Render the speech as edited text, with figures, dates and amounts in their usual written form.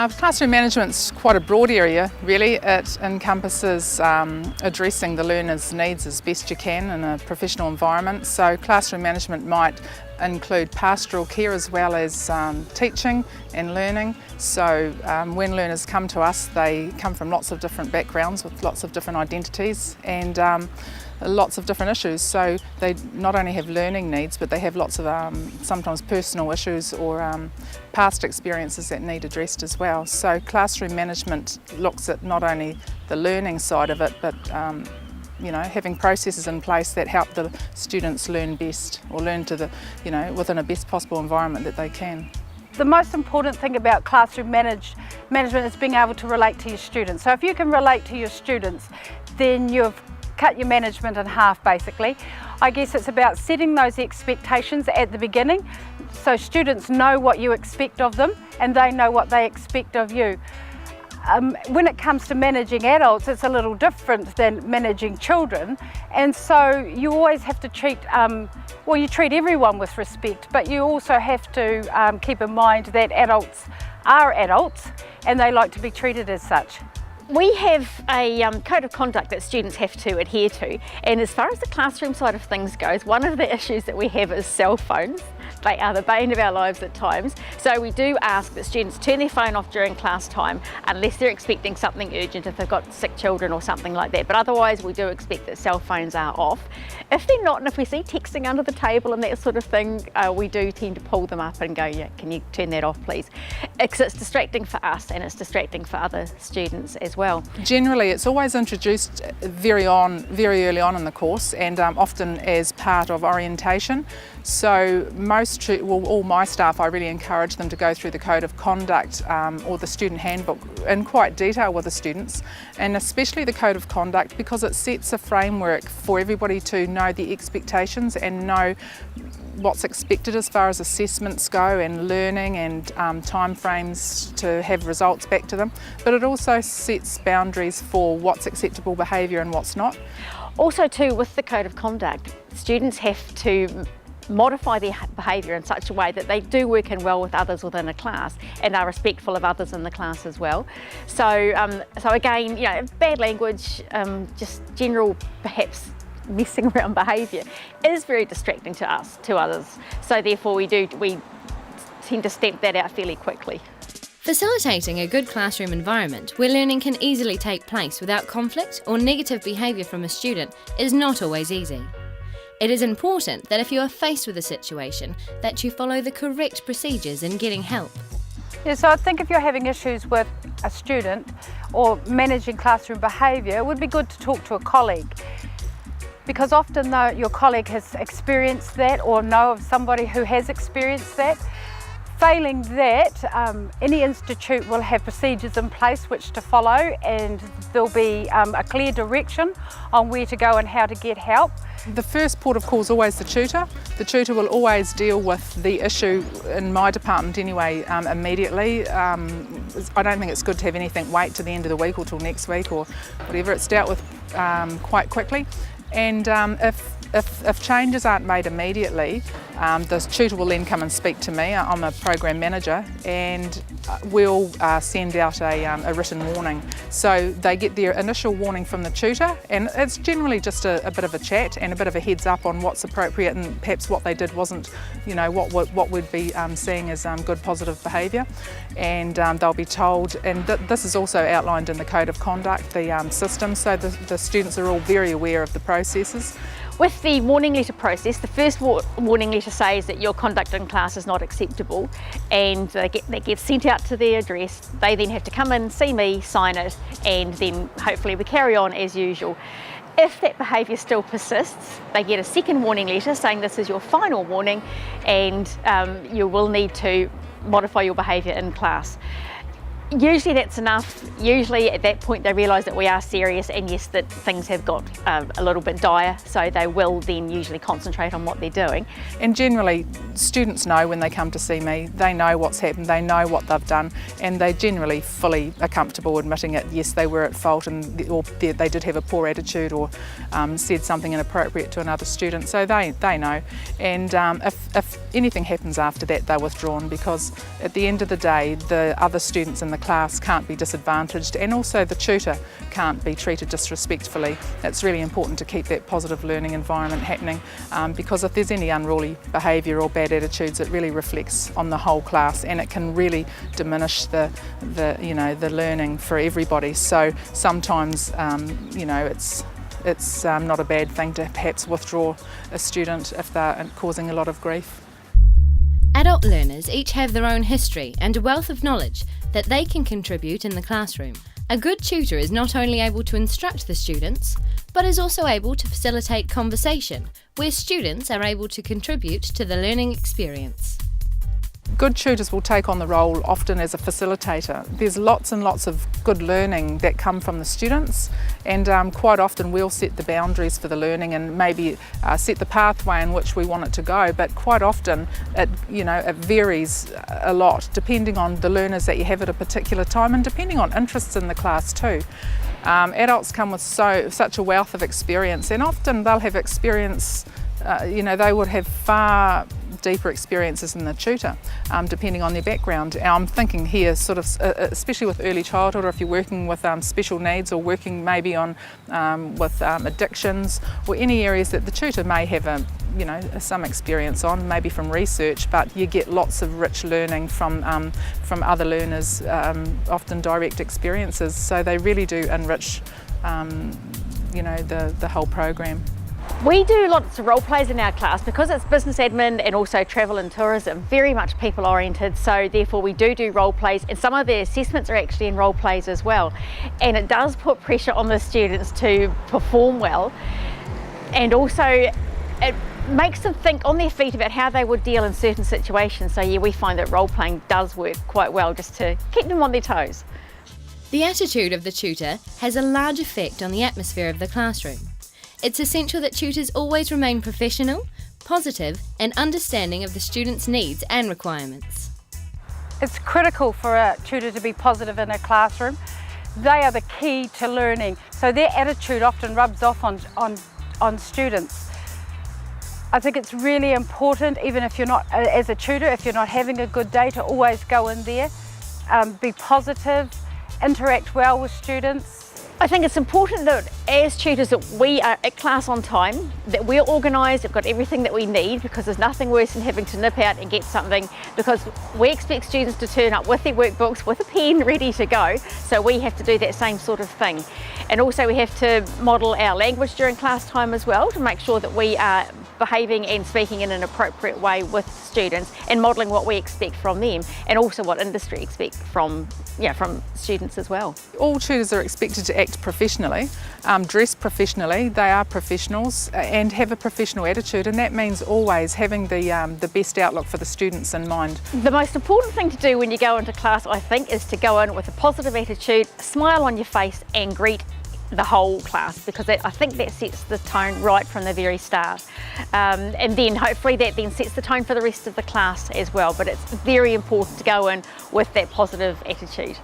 Classroom management's quite a broad area, really. It encompasses addressing the learner's needs as best you can in a professional environment. So classroom management might include pastoral care as well as teaching and learning. So when learners come to us, they come from lots of different backgrounds with lots of different identities and lots of different issues. So they not only have learning needs, but they have lots of sometimes personal issues or past experiences that need addressed as well. So classroom management looks at not only the learning side of it, but having processes in place that help the students learn best or learn to the, within a best possible environment that they can. The most important thing about classroom management is being able to relate to your students. So if you can relate to your students, then you've cut your management in half basically. I guess it's about setting those expectations at the beginning so students know what you expect of them and they know what they expect of you. When it comes to managing adults, it's a little different than managing children, and so you always have to treat, you treat everyone with respect, but you also have to keep in mind that adults are adults and they like to be treated as such. We have a code of conduct that students have to adhere to, and as far as the classroom side of things goes, one of the issues that we have is cell phones. They are the bane of our lives at times. So we do ask that students turn their phone off during class time unless they're expecting something urgent, if they've got sick children or something like that. But otherwise we do expect that cell phones are off. If they're not, and if we see texting under the table and that sort of thing, we do tend to pull them up and go, yeah, can you turn that off please? Because it's distracting for us and it's distracting for other students as well. Generally it's always introduced very early on in the course and often as part of orientation. So all my staff, I really encourage them to go through the code of conduct or the student handbook in quite detail with the students, and especially the code of conduct because it sets a framework for everybody to know the expectations and know what's expected as far as assessments go and learning and time frames to have results back to them. But it also sets boundaries for what's acceptable behaviour and what's not. Also too, with the code of conduct, students have to modify their behaviour in such a way that they do work in well with others within a class and are respectful of others in the class as well. So, so again, bad language, just general perhaps messing around behaviour is very distracting to us, to others. So therefore we tend to stamp that out fairly quickly. Facilitating a good classroom environment where learning can easily take place without conflict or negative behaviour from a student is not always easy. It is important that if you are faced with a situation, that you follow the correct procedures in getting help. Yeah, so I think if you're having issues with a student or managing classroom behaviour, it would be good to talk to a colleague. Because often though your colleague has experienced that or know of somebody who has experienced that, failing that, any institute will have procedures in place which to follow, and there'll be a clear direction on where to go and how to get help. The first port of call is always the tutor. The tutor will always deal with the issue, in my department anyway, immediately. I don't think it's good to have anything wait to the end of the week or till next week or whatever. It's dealt with quite quickly. And if changes aren't made immediately, the tutor will then come and speak to me. I'm a program manager, and we'll send out a written warning. So they get their initial warning from the tutor, and it's generally just a bit of a chat and a bit of a heads up on what's appropriate and perhaps what they did wasn't, what we'd be seeing as good positive behaviour. And they'll be told, and this is also outlined in the code of conduct, the system, so the students are all very aware of the processes. With the warning letter process, the first warning letter says that your conduct in class is not acceptable, and that gets sent out to their address. They then have to come in, see me, sign it, and then hopefully we carry on as usual. If that behaviour still persists, they get a second warning letter saying this is your final warning and you will need to modify your behaviour in class. Usually that's enough. Usually at that point they realise that we are serious and yes, that things have got a little bit dire, so they will then usually concentrate on what they're doing. And generally students know when they come to see me, they know what's happened, they know what they've done, and they generally fully are comfortable admitting it. Yes, they were at fault or they did have a poor attitude or said something inappropriate to another student, so they know. And if anything happens after that, they're withdrawn, because at the end of the day the other students in the the class can't be disadvantaged, and also the tutor can't be treated disrespectfully. It's really important to keep that positive learning environment happening, because if there's any unruly behaviour or bad attitudes, it really reflects on the whole class, and it can really diminish the learning for everybody. So sometimes it's not a bad thing to perhaps withdraw a student if they're causing a lot of grief. Adult learners each have their own history and a wealth of knowledge that they can contribute in the classroom. A good tutor is not only able to instruct the students, but is also able to facilitate conversation where students are able to contribute to the learning experience. Good tutors will take on the role often as a facilitator. There's lots and lots of good learning that come from the students, and quite often we'll set the boundaries for the learning and maybe set the pathway in which we want it to go, but quite often it varies a lot depending on the learners that you have at a particular time and depending on interests in the class too. Adults come with such a wealth of experience, and often they'll have experience, they would have far deeper experiences than the tutor, depending on their background. I'm thinking here sort of, especially with early childhood, or if you're working with special needs or working maybe on with addictions or any areas that the tutor may have some experience on, maybe from research, but you get lots of rich learning from other learners, often direct experiences, so they really do enrich the whole program. We do lots of role plays in our class because it's business admin and also travel and tourism, very much people oriented, so therefore we do role plays, and some of the assessments are actually in role plays as well, and it does put pressure on the students to perform well, and also it makes them think on their feet about how they would deal in certain situations. So yeah, we find that role playing does work quite well just to keep them on their toes. The attitude of the tutor has a large effect on the atmosphere of the classroom. It's essential that tutors always remain professional, positive, and understanding of the students' needs and requirements. It's critical for a tutor to be positive in a classroom. They are the key to learning, so their attitude often rubs off on students. I think it's really important, even if you're not, as a tutor, if you're not having a good day, to always go in there, be positive, interact well with students. I think it's important that as tutors that we are at class on time, that we're organised, we've got everything that we need, because there's nothing worse than having to nip out and get something, because we expect students to turn up with their workbooks, with a pen ready to go, so we have to do that same sort of thing. And also we have to model our language during class time as well, to make sure that we are behaving and speaking in an appropriate way with students and modelling what we expect from them, and also what industry expects from students as well. All tutors are expected to act professionally, dress professionally, they are professionals, and have a professional attitude, and that means always having the best outlook for the students in mind. The most important thing to do when you go into class, I think, is to go in with a positive attitude, smile on your face and greet the whole class, because I think that sets the tone right from the very start, and then hopefully that then sets the tone for the rest of the class as well. But it's very important to go in with that positive attitude.